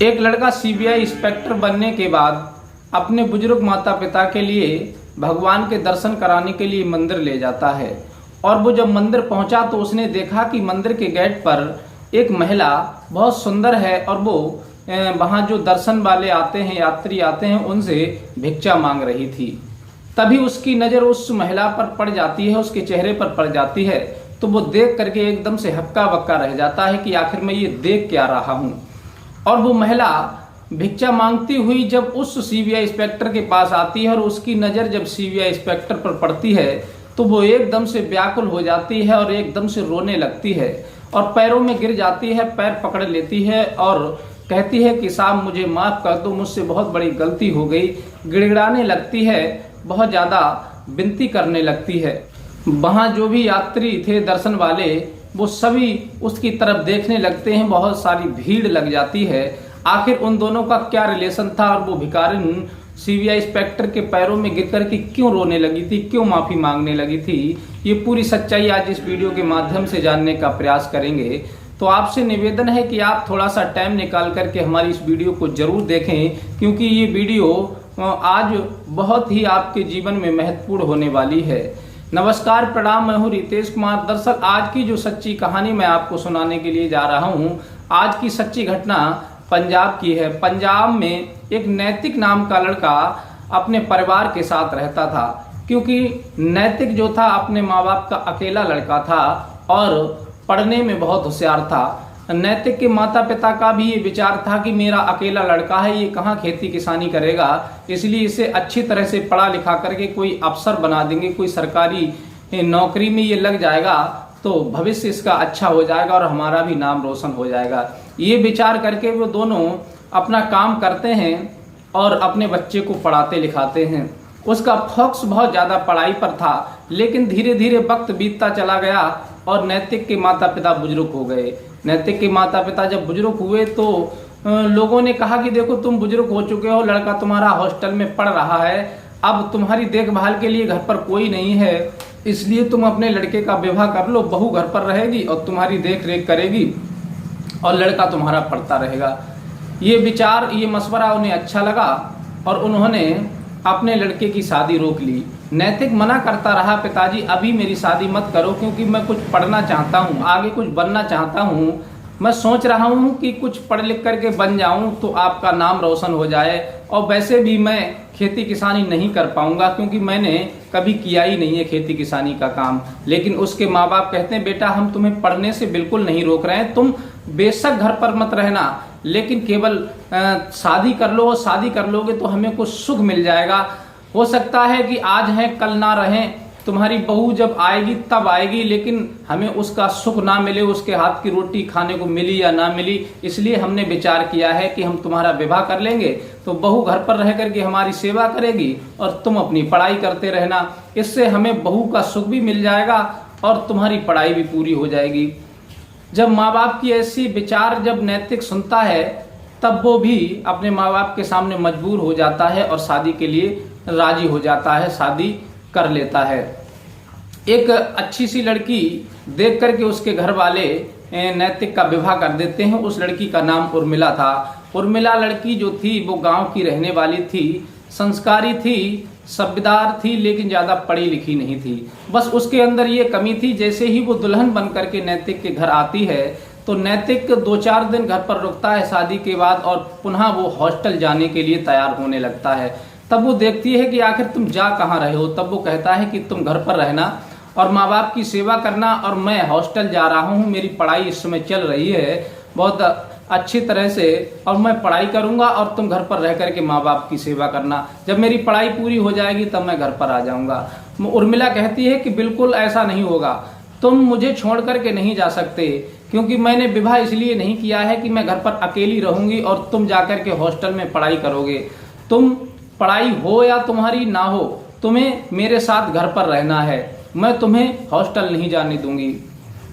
एक लड़का CBI inspector बनने के बाद अपने बुजुर्ग माता पिता के लिए भगवान के दर्शन कराने के लिए मंदिर ले जाता है। और वो जब मंदिर पहुंचा तो उसने देखा कि मंदिर के गेट पर एक महिला बहुत सुंदर है और वो वहां जो दर्शन वाले आते हैं, यात्री आते हैं, उनसे भिक्षा मांग रही थी। तभी उसकी नजर उस महिला पर पड़ जाती है, उसके चेहरे पर पड़ जाती है। तो वो देख करके एकदम से हक्का बक्का रह जाता है कि आखिर मैं ये देख क्या रहा हूं। और वो महिला भिक्षा मांगती हुई जब उस सीबीआई इंस्पेक्टर के पास आती है और उसकी नजर जब सीबीआई इंस्पेक्टर पर पड़ती है तो वो एकदम से व्याकुल हो जाती है और एकदम से रोने लगती है और पैरों में गिर जाती है, पैर पकड़ लेती है और कहती है कि साहब मुझे माफ कर दो, मुझसे बहुत बड़ी गलती हो गई। गिड़गिड़ाने लगती है, बहुत ज्यादा विनती करने लगती है। वहां जो भी यात्री थे दर्शन वाले वो सभी उसकी तरफ देखने लगते हैं, बहुत सारी भीड़ लग जाती है। आखिर उन दोनों का क्या रिलेशन था और वो भिखारिन सीबीआई इंस्पेक्टर के पैरों में गिरकर के क्यों रोने लगी थी, क्यों माफी मांगने लगी थी, ये पूरी सच्चाई आज इस वीडियो के माध्यम से जानने का प्रयास करेंगे। तो आपसे निवेदन है कि आप थोड़ा सा टाइम निकाल करके हमारी इस वीडियो को जरूर देखें, क्योंकि ये वीडियो आज बहुत ही आपके जीवन में महत्वपूर्ण होने वाली है। नमस्कार, प्रणाम, मैं हूँ रितेश कुमार। दरअसल आज की जो सच्ची कहानी मैं आपको सुनाने के लिए जा रहा हूँ, आज की सच्ची घटना पंजाब की है। पंजाब में एक नैतिक नाम का लड़का अपने परिवार के साथ रहता था, क्योंकि नैतिक जो था अपने माँ बाप का अकेला लड़का था और पढ़ने में बहुत होशियार था। नैतिक के माता पिता का भी ये विचार था कि मेरा अकेला लड़का है, ये कहाँ खेती किसानी करेगा, इसलिए इसे अच्छी तरह से पढ़ा लिखा करके कोई अफसर बना देंगे, कोई सरकारी नौकरी में ये लग जाएगा तो भविष्य इसका अच्छा हो जाएगा और हमारा भी नाम रोशन हो जाएगा। ये विचार करके वो दोनों अपना काम करते हैं और अपने बच्चे को पढ़ाते लिखाते हैं। उसका फोकस बहुत ज़्यादा पढ़ाई पर था, लेकिन धीरे धीरे वक्त बीतता चला गया और नैतिक के माता पिता बुजुर्ग हो गए। नैतिक के माता पिता जब बुजुर्ग हुए तो लोगों ने कहा कि देखो तुम बुजुर्ग हो चुके हो, लड़का तुम्हारा हॉस्टल में पढ़ रहा है, अब तुम्हारी देखभाल के लिए घर पर कोई नहीं है, इसलिए तुम अपने लड़के का विवाह कर लो, बहू घर पर रहेगी और तुम्हारी देख रेख करेगी और लड़का तुम्हारा पढ़ता रहेगा। ये विचार, ये मशवरा उन्हें अच्छा लगा और उन्होंने अपने लड़के की शादी रोक ली। नैतिक मना करता रहा, पिताजी अभी मेरी शादी मत करो, क्योंकि मैं कुछ पढ़ना चाहता हूँ, आगे कुछ बनना चाहता हूँ, मैं सोच रहा हूँ कि कुछ पढ़ लिख करके बन जाऊँ तो आपका नाम रोशन हो जाए, और वैसे भी मैं खेती किसानी नहीं कर पाऊंगा क्योंकि मैंने कभी किया ही नहीं है खेती किसानी का काम। लेकिन उसके माँ बाप कहते हैं बेटा हम तुम्हें पढ़ने से बिल्कुल नहीं रोक रहे हैं, तुम बेशक घर पर मत रहना, लेकिन केवल शादी कर लो, और शादी कर लोगे तो हमें कुछ सुख मिल जाएगा। हो सकता है कि आज हैं कल ना रहें, तुम्हारी बहू जब आएगी तब आएगी, लेकिन हमें उसका सुख ना मिले, उसके हाथ की रोटी खाने को मिली या ना मिली, इसलिए हमने विचार किया है कि हम तुम्हारा विवाह कर लेंगे तो बहू घर पर रह करके हमारी सेवा करेगी और तुम अपनी पढ़ाई करते रहना, इससे हमें बहू का सुख भी मिल जाएगा और तुम्हारी पढ़ाई भी पूरी हो जाएगी। जब माँ बाप की ऐसी विचार जब नैतिक सुनता है तब वो भी अपने माँ बाप के सामने मजबूर हो जाता है और शादी के लिए राजी हो जाता है, शादी कर लेता है। एक अच्छी सी लड़की देख करके उसके घर वाले नैतिक का विवाह कर देते हैं। उस लड़की का नाम उर्मिला था। उर्मिला लड़की जो थी वो गांव की रहने वाली थी, संस्कारी थी, सभ्यदार थी, लेकिन ज्यादा पढ़ी लिखी नहीं थी। बस उसके अंदर ये कमी थी, जैसे ही वो दुल्हन बन करके नैतिक के घर आती है तो नैतिक 2-4 दिन घर पर रुकता है शादी के बाद और पुनः वो हॉस्टल जाने के लिए तैयार होने लगता है। तब वो देखती है कि आखिर तुम जा कहाँ रहे हो। तब वो कहता है कि तुम घर पर रहना और माँ बाप की सेवा करना, और मैं हॉस्टल जा रहा हूँ, मेरी पढ़ाई इस समय चल रही है बहुत अच्छी तरह से, और मैं पढ़ाई करूँगा और तुम घर पर रह करके माँ बाप की सेवा करना, जब मेरी पढ़ाई पूरी हो जाएगी तब मैं घर पर आ जाऊँगा। उर्मिला कहती है कि बिल्कुल ऐसा नहीं होगा, तुम मुझे छोड़ करके नहीं जा सकते, क्योंकि मैंने विवाह इसलिए नहीं किया है कि मैं घर पर अकेली रहूंगी और तुम जाकर के हॉस्टल में पढ़ाई करोगे। तुम पढ़ाई हो या तुम्हारी ना हो, तुम्हें मेरे साथ घर पर रहना है, मैं तुम्हें हॉस्टल नहीं जाने दूंगी।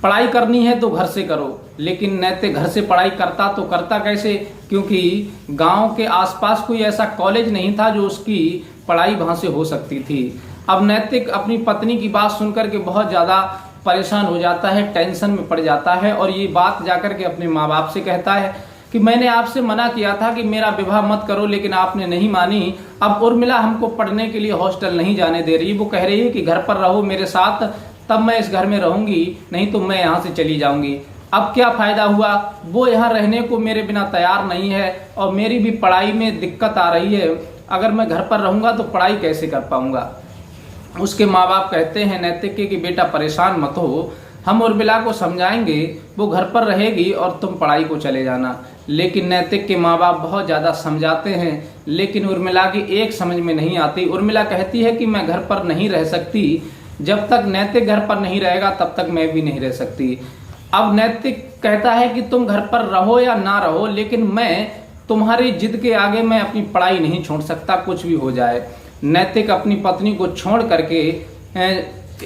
पढ़ाई करनी है तो घर से करो। लेकिन नैतिक घर से पढ़ाई करता तो करता कैसे, क्योंकि गांव के आसपास कोई ऐसा कॉलेज नहीं था जो उसकी पढ़ाई वहां से हो सकती थी। अब नैतिक अपनी पत्नी की बात सुनकर के बहुत ज्यादा परेशान हो जाता है, टेंशन में पड़ जाता है और ये बात जाकर के अपने माँ बाप से कहता है। कि मैंने आपसे मना किया था कि मेरा विवाह मत करो, लेकिन आपने नहीं मानी। अब उर्मिला हमको पढ़ने के लिए हॉस्टल नहीं जाने दे रही। वो कह रही है कि घर पर रहो मेरे साथ, तब मैं इस घर में रहूंगी, नहीं तो मैं यहाँ से चली जाऊंगी। अब क्या फायदा हुआ, वो यहाँ रहने को मेरे बिना तैयार नहीं है और मेरी भी पढ़ाई में दिक्कत आ रही है। अगर मैं घर पर रहूंगा तो पढ़ाई कैसे कर पाऊंगा। उसके माँ बाप कहते हैं नैतिक कि बेटा परेशान मत हो, हम उर्मिला को समझाएंगे, वो घर पर रहेगी और तुम पढ़ाई को चले जाना। लेकिन नैतिक के माँ बाप बहुत ज़्यादा समझाते हैं, लेकिन उर्मिला की एक समझ में नहीं आती। उर्मिला कहती है कि मैं घर पर नहीं रह सकती, जब तक नैतिक घर पर नहीं रहेगा तब तक मैं भी नहीं रह सकती। अब नैतिक कहता है कि तुम घर पर रहो या ना रहो, लेकिन मैं तुम्हारी जिद के आगे मैं अपनी पढ़ाई नहीं छोड़ सकता, कुछ भी हो जाए। नैतिक अपनी पत्नी को छोड़ करके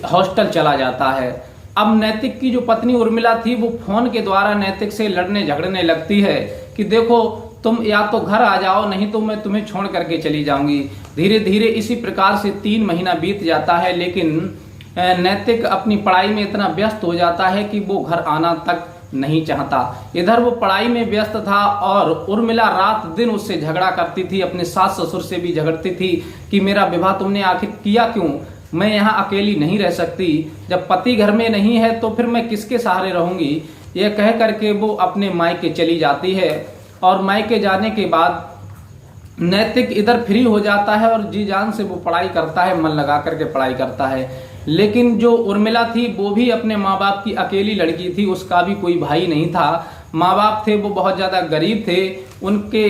हॉस्टल चला जाता है। अब नैतिक की जो पत्नी उर्मिला थी वो फोन के द्वारा नैतिक से लड़ने झगड़ने लगती है कि देखो तुम या तो घर आ जाओ, नहीं तो मैं तुम्हें छोड़ करके चली जाऊंगी। धीरे धीरे इसी प्रकार से 3 महीना बीत जाता है, लेकिन नैतिक अपनी पढ़ाई में इतना व्यस्त हो जाता है कि वो घर आना तक नहीं चाहता। इधर वो पढ़ाई में व्यस्त था और उर्मिला रात दिन उससे झगड़ा करती थी, अपने सास ससुर से भी झगड़ती थी कि मेरा विवाह तुमने आखिर किया क्यों, मैं यहाँ अकेली नहीं रह सकती, जब पति घर में नहीं है तो फिर मैं किसके सहारे रहूंगी। यह कह करके वो अपने मायके चली जाती है और मायके जाने के बाद नैतिक इधर फ्री हो जाता है और जी जान से वो पढ़ाई करता है, मन लगा करके पढ़ाई करता है। लेकिन जो उर्मिला थी वो भी अपने माँ बाप की अकेली लड़की थी, उसका भी कोई भाई नहीं था। माँ बाप थे वो बहुत ज़्यादा गरीब थे, उनके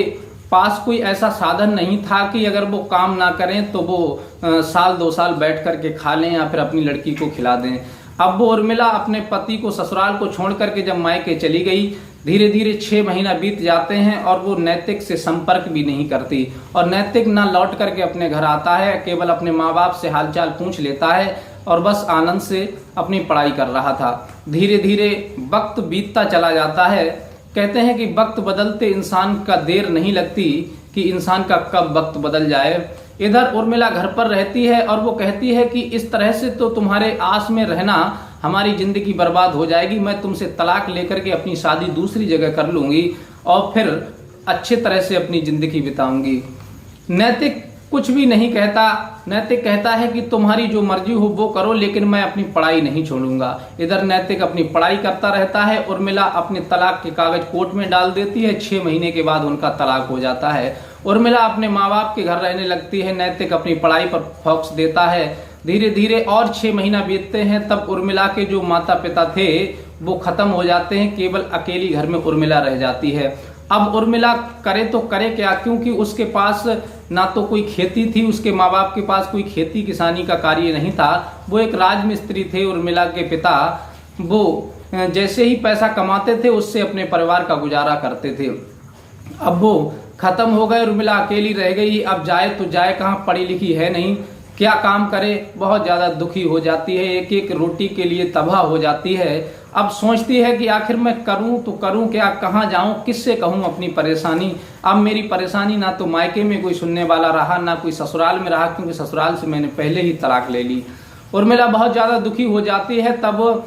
पास कोई ऐसा साधन नहीं था कि अगर वो काम ना करें तो वो साल 2 साल बैठ करके खा लें या फिर अपनी लड़की को खिला दें। अब वो उर्मिला अपने पति को ससुराल को छोड़ करके जब मायके चली गई, धीरे धीरे 6 महीना बीत जाते हैं और वो नैतिक से संपर्क भी नहीं करती और नैतिक ना लौट करके अपने घर आता है, केवल अपने माँ बाप से हालचाल पूछ लेता है और बस आनंद से अपनी पढ़ाई कर रहा था। धीरे धीरे वक्त बीतता चला जाता है। कहते हैं कि वक्त बदलते इंसान का देर नहीं लगती कि इंसान का कब वक्त बदल जाए। इधर उर्मिला घर पर रहती है और वो कहती है कि इस तरह से तो तुम्हारे आस में रहना हमारी जिंदगी बर्बाद हो जाएगी, मैं तुमसे तलाक लेकर के अपनी शादी दूसरी जगह कर लूंगी और फिर अच्छे तरह से अपनी जिंदगी बिताऊंगी। नैतिक कुछ भी नहीं कहता। नैतिक कहता है कि तुम्हारी जो मर्जी हो वो करो, लेकिन मैं अपनी पढ़ाई नहीं छोड़ूंगा। इधर नैतिक अपनी पढ़ाई करता रहता है। उर्मिला अपने तलाक के कागज कोर्ट में डाल देती है। 6 महीने के बाद उनका तलाक हो जाता है। उर्मिला अपने माँ बाप के घर रहने लगती है। नैतिक अपनी पढ़ाई पर फोकस देता है। धीरे धीरे और 6 महीना बीतते हैं, तब उर्मिला के जो माता पिता थे वो खत्म हो जाते हैं। केवल अकेली घर में उर्मिला रह जाती है। अब उर्मिला करे तो करे क्या, क्योंकि उसके पास ना तो कोई खेती थी, उसके माँ बाप के पास कोई खेती किसानी का कार्य नहीं था। वो एक राजमिस्त्री थे उर्मिला के पिता। वो जैसे ही पैसा कमाते थे उससे अपने परिवार का गुजारा करते थे। अब वो खत्म हो गए, उर्मिला अकेली रह गई। अब जाए तो जाए कहाँ, पढ़ी लिखी है नहीं, क्या काम करे, बहुत ज़्यादा दुखी हो जाती है, एक एक रोटी के लिए तबाह हो जाती है। अब सोचती है कि आखिर मैं करूं तो करूं क्या, कहाँ जाऊं, किससे कहूं अपनी परेशानी। अब मेरी परेशानी ना तो मायके में कोई सुनने वाला रहा, ना कोई ससुराल में रहा, क्योंकि ससुराल से मैंने पहले ही तलाक ले ली। उर्मिला बहुत ज़्यादा दुखी हो जाती है। तब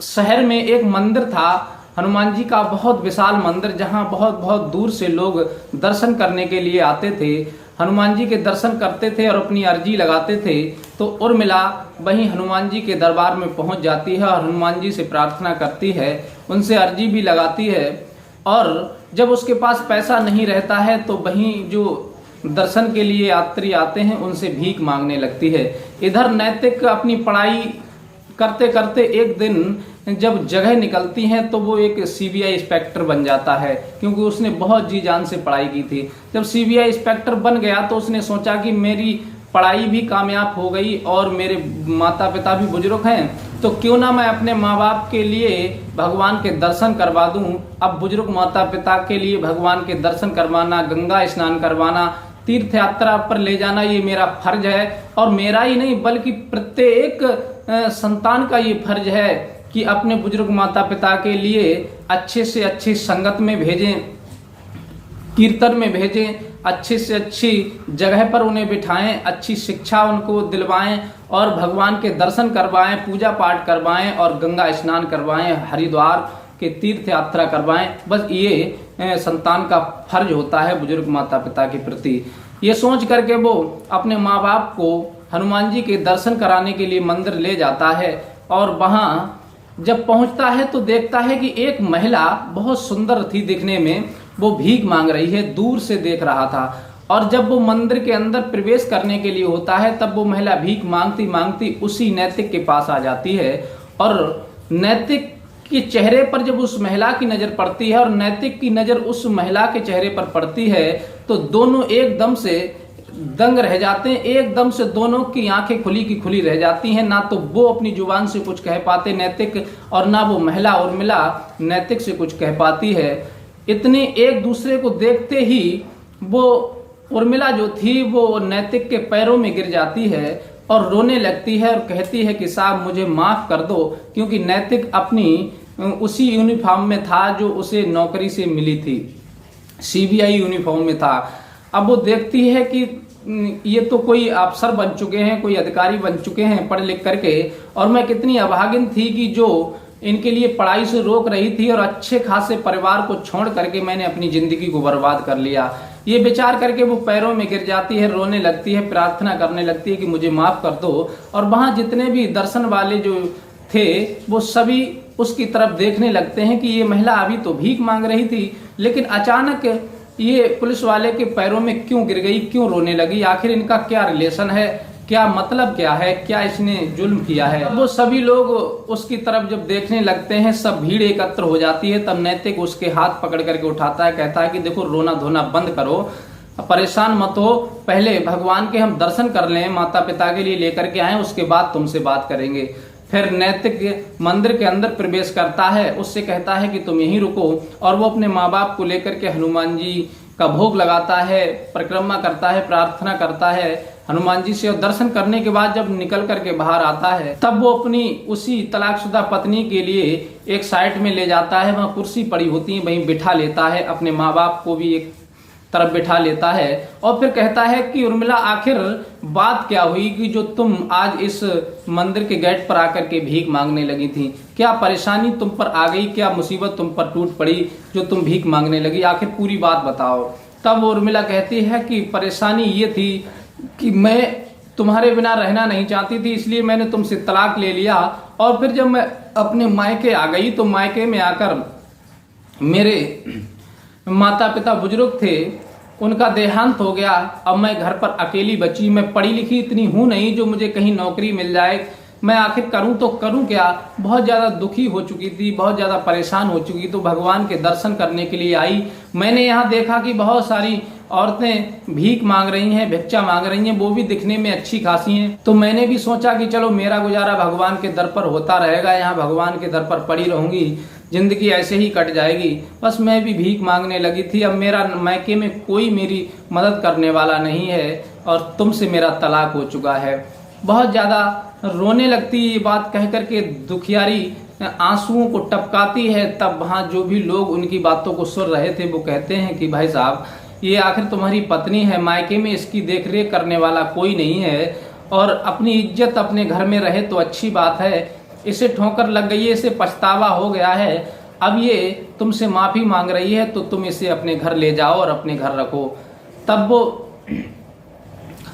शहर में एक मंदिर था, हनुमान जी का बहुत विशाल मंदिर, जहाँ बहुत बहुत दूर से लोग दर्शन करने के लिए आते थे। हनुमान जी के दर्शन करते थे और अपनी अर्जी लगाते थे। तो उर्मिला वहीं हनुमान जी के दरबार में पहुंच जाती है और हनुमान जी से प्रार्थना करती है, उनसे अर्जी भी लगाती है। और जब उसके पास पैसा नहीं रहता है तो वहीं जो दर्शन के लिए यात्री आते हैं उनसे भीख मांगने लगती है। इधर नैतिक अपनी पढ़ाई करते करते एक दिन जब जगह निकलती हैं तो वो एक सीबीआई इंस्पेक्टर बन जाता है, क्योंकि उसने बहुत जी जान से पढ़ाई की थी। जब सीबीआई इंस्पेक्टर बन गया तो उसने सोचा कि मेरी पढ़ाई भी कामयाब हो गई और मेरे माता पिता भी बुजुर्ग हैं, तो क्यों ना मैं अपने माँ बाप के लिए भगवान के दर्शन करवा दूं। अब बुजुर्ग माता पिता के लिए भगवान के दर्शन करवाना, गंगा स्नान करवाना, तीर्थ यात्रा पर ले जाना, ये मेरा फर्ज है। और मेरा ही नहीं बल्कि प्रत्येक संतान का ये फर्ज है कि अपने बुजुर्ग माता पिता के लिए अच्छे से अच्छी संगत में भेजें, कीर्तन में भेजें, अच्छे से अच्छी जगह पर उन्हें बिठाएं, अच्छी शिक्षा उनको दिलवाएं और भगवान के दर्शन करवाएं, पूजा पाठ करवाएं और गंगा स्नान करवाएं, हरिद्वार के तीर्थ यात्रा करवाएं। बस ये संतान का फर्ज होता है बुजुर्ग माता पिता के प्रति। ये सोच करके वो अपने माँ बाप को हनुमान जी के दर्शन कराने के लिए मंदिर ले जाता है और वहाँ जब पहुंचता है तो देखता है कि एक महिला बहुत सुंदर थी दिखने में, वो भीख मांग रही है, दूर से देख रहा था। और जब वो मंदिर के अंदर प्रवेश करने के लिए होता है तब वो महिला भीख मांगती मांगती उसी नैतिक के पास आ जाती है और नैतिक के चेहरे पर जब उस महिला की नजर पड़ती है और नैतिक की नजर उस महिला के चेहरे पर पड़ती है तो दोनों एकदम से दंग रह जाते हैं। एकदम से दोनों की आंखें खुली की खुली रह जाती हैं। ना तो वो अपनी जुबान से कुछ कह पाते नैतिक, और ना वो महिला उर्मिला नैतिक से कुछ कह पाती है। इतने एक दूसरे को देखते ही वो उर्मिला जो थी वो नैतिक के पैरों में गिर जाती है और रोने लगती है और कहती है कि साहब मुझे माफ कर दो, क्योंकि नैतिक अपनी उसी यूनिफॉर्म में था जो उसे नौकरी से मिली थी, सीबीआई यूनिफॉर्म में था। अब वो देखती है कि ये तो कोई अफसर बन चुके हैं, कोई अधिकारी बन चुके हैं पढ़ लिख करके, और मैं कितनी अभागिन थी कि जो इनके लिए पढ़ाई से रोक रही थी और अच्छे खासे परिवार को छोड़ करके मैंने अपनी जिंदगी को बर्बाद कर लिया। ये विचार करके वो पैरों में गिर जाती है, रोने लगती है, प्रार्थना करने लगती है कि मुझे माफ कर दो। और वहां जितने भी दर्शन वाले जो थे वो सभी उसकी तरफ देखने लगते हैं कि ये महिला अभी तो भीख मांग रही थी, लेकिन अचानक ये पुलिस वाले के पैरों में क्यों गिर गई, क्यों रोने लगी, आखिर इनका क्या रिलेशन है, क्या मतलब क्या है, क्या इसने जुल्म किया है। वो सभी लोग उसकी तरफ जब देखने लगते हैं, सब भीड़ एकत्र हो जाती है। तब नैतिक उसके हाथ पकड़ करके उठाता है, कहता है कि देखो रोना धोना बंद करो, परेशान मत हो, पहले भगवान के हम दर्शन कर लें, माता पिता के लिए लेकर के आए, उसके बाद तुमसे बात करेंगे। फिर नैतिक मंदिर के अंदर प्रवेश करता है, उससे कहता है कि तुम यहीं रुको, और वो अपने माँ बाप को लेकर के हनुमान जी का भोग लगाता है, परिक्रमा करता है, प्रार्थना करता है हनुमान जी से। और दर्शन करने के बाद जब निकल करके बाहर आता है तब वो अपनी उसी तलाकशुदा पत्नी के लिए एक साइड में ले जाता है, वहां कुर्सी पड़ी होती है, वहीं बिठा लेता है, अपने माँ बाप को भी एक तरफ बिठा लेता है और फिर कहता है कि उर्मिला आखिर बात क्या हुई कि जो तुम आज इस मंदिर के गेट पर आकर के भीख मांगने लगी थी, क्या परेशानी तुम पर आ गई, क्या मुसीबत तुम पर टूट पड़ी जो तुम भीख मांगने लगी, आखिर पूरी बात बताओ। तब उर्मिला कहती है कि परेशानी ये थी कि मैं तुम्हारे बिना रहना नहीं चाहती थी, इसलिए मैंने तुमसे तलाक ले लिया, और फिर जब मैं अपने मायके आ गई तो मायके में आकर मेरे माता पिता बुजुर्ग थे, उनका देहांत हो गया। अब मैं घर पर अकेली बची, मैं पढ़ी लिखी इतनी हूं नहीं जो मुझे कहीं नौकरी मिल जाए, मैं आखिर करूं तो करूं क्या। बहुत ज्यादा दुखी हो चुकी थी, बहुत ज्यादा परेशान हो चुकी, तो भगवान के दर्शन करने के लिए आई। मैंने यहाँ देखा कि बहुत सारी औरतें भीख मांग रही हैं, भिक्षा मांग रही हैं, वो भी दिखने में अच्छी खासी हैं, तो मैंने भी सोचा कि चलो मेरा गुजारा भगवान के दर पर होता रहेगा, यहाँ भगवान के दर पर पड़ी रहूंगी, जिंदगी ऐसे ही कट जाएगी। बस मैं भी भीख मांगने लगी थी, अब मेरा मायके में कोई मेरी मदद करने वाला नहीं है और तुमसे मेरा तलाक हो चुका है। बहुत ज्यादा रोने लगती ये बात कह करके, दुखियारी आंसुओं को टपकाती है। तब वहां जो भी लोग उनकी बातों को सुन रहे थे वो कहते हैं कि भाई साहब ये आखिर तुम्हारी पत्नी है, मायके में इसकी देखरेख करने वाला कोई नहीं है, और अपनी इज्जत अपने घर में रहे तो अच्छी बात है, इसे ठोकर लग गई है, इसे पछतावा हो गया है, अब ये तुमसे माफी मांग रही है तो तुम इसे अपने घर ले जाओ और अपने घर रखो। तब वो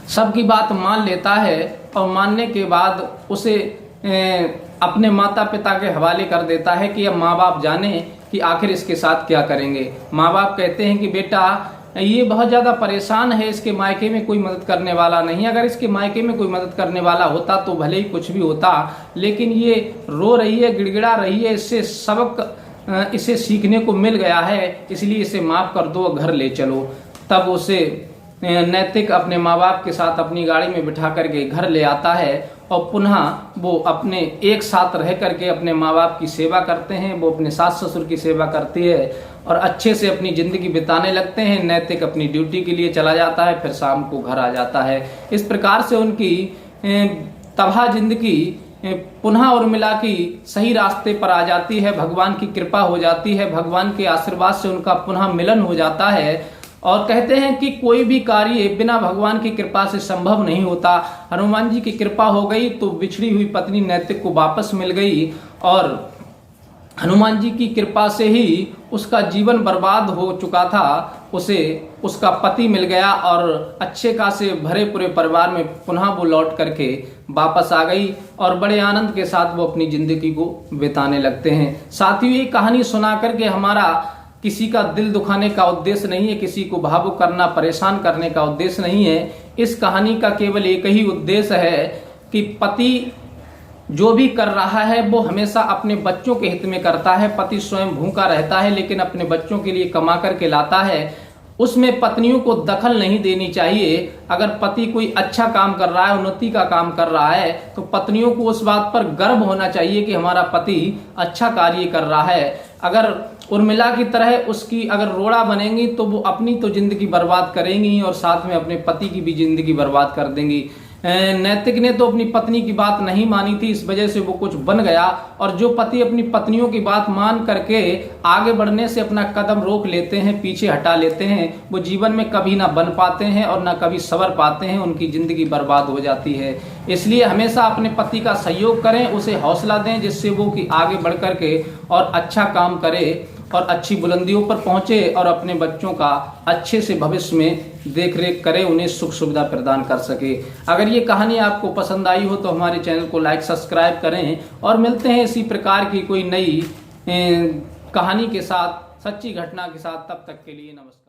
सबकी बात मान लेता है और मानने के बाद उसे अपने माता पिता के हवाले कर देता है कि अब माँ बाप जाने कि आखिर इसके साथ क्या करेंगे। माँ बाप कहते हैं कि बेटा ये बहुत ज्यादा परेशान है, इसके मायके में कोई मदद करने वाला नहीं, अगर इसके मायके में कोई मदद करने वाला होता तो भले ही कुछ भी होता, लेकिन ये रो रही है, गिड़गिड़ा रही है, इससे सबक इसे सीखने को मिल गया है, इसलिए इसे माफ कर दो, घर ले चलो। तब उसे नैतिक अपने माँ बाप के साथ अपनी गाड़ी में बिठा करके घर ले आता है और पुनः वो अपने एक साथ रह करके अपने माँ बाप की सेवा करते हैं, वो अपने सास ससुर की सेवा करती है और अच्छे से अपनी जिंदगी बिताने लगते हैं। नैतिक अपनी ड्यूटी के लिए चला जाता है, फिर शाम को घर आ जाता है। इस प्रकार से उनकी तबाह जिंदगी पुनः उर्मिला की सही रास्ते पर आ जाती है, भगवान की कृपा हो जाती है, भगवान के आशीर्वाद से उनका पुनः मिलन हो जाता है। और कहते हैं कि कोई भी कार्य बिना भगवान की कृपा से संभव नहीं होता। हनुमान जी की कृपा हो गई तो बिछड़ी हुई पत्नी नैतिक को वापस मिल गई और हनुमान जी की कृपा से ही उसका जीवन बर्बाद हो चुका था, उसे उसका पति मिल गया और अच्छे खासे भरे पूरे परिवार में पुनः वो लौट करके वापस आ गई और बड़े आनंद के साथ वो अपनी जिंदगी को बिताने लगते हैं। साथियों, ये कहानी सुना करके हमारा किसी का दिल दुखाने का उद्देश्य नहीं है, किसी को भावुक करना, परेशान करने का उद्देश्य नहीं है। इस कहानी का केवल एक ही उद्देश्य है कि पति जो भी कर रहा है वो हमेशा अपने बच्चों के हित में करता है। पति स्वयं भूखा रहता है लेकिन अपने बच्चों के लिए कमा करके लाता है, उसमें पत्नियों को दखल नहीं देनी चाहिए। अगर पति कोई अच्छा काम कर रहा है, उन्नति का काम कर रहा है, तो पत्नियों को उस बात पर गर्व होना चाहिए कि हमारा पति अच्छा कार्य कर रहा है। अगर उर्मिला की तरह उसकी अगर रोड़ा बनेंगी तो वो अपनी तो जिंदगी बर्बाद करेंगी और साथ में अपने पति की भी जिंदगी बर्बाद कर देंगी। नैतिक ने तो अपनी पत्नी की बात नहीं मानी थी, इस वजह से वो कुछ बन गया। और जो पति अपनी पत्नियों की बात मान करके आगे बढ़ने से अपना कदम रोक लेते हैं, पीछे हटा लेते हैं, वो जीवन में कभी ना बन पाते हैं और ना कभी सवर पाते हैं, उनकी जिंदगी बर्बाद हो जाती है। इसलिए हमेशा अपने पति का सहयोग करें, उसे हौसला दें जिससे वो कि आगे बढ़ करके और अच्छा काम करे और अच्छी बुलंदियों पर पहुंचे और अपने बच्चों का अच्छे से भविष्य में देख रेख करे, उन्हें सुख सुविधा प्रदान कर सके। अगर ये कहानी आपको पसंद आई हो तो हमारे चैनल को लाइक सब्सक्राइब करें और मिलते हैं इसी प्रकार की कोई नई कहानी के साथ, सच्ची घटना के साथ। तब तक के लिए नमस्कार।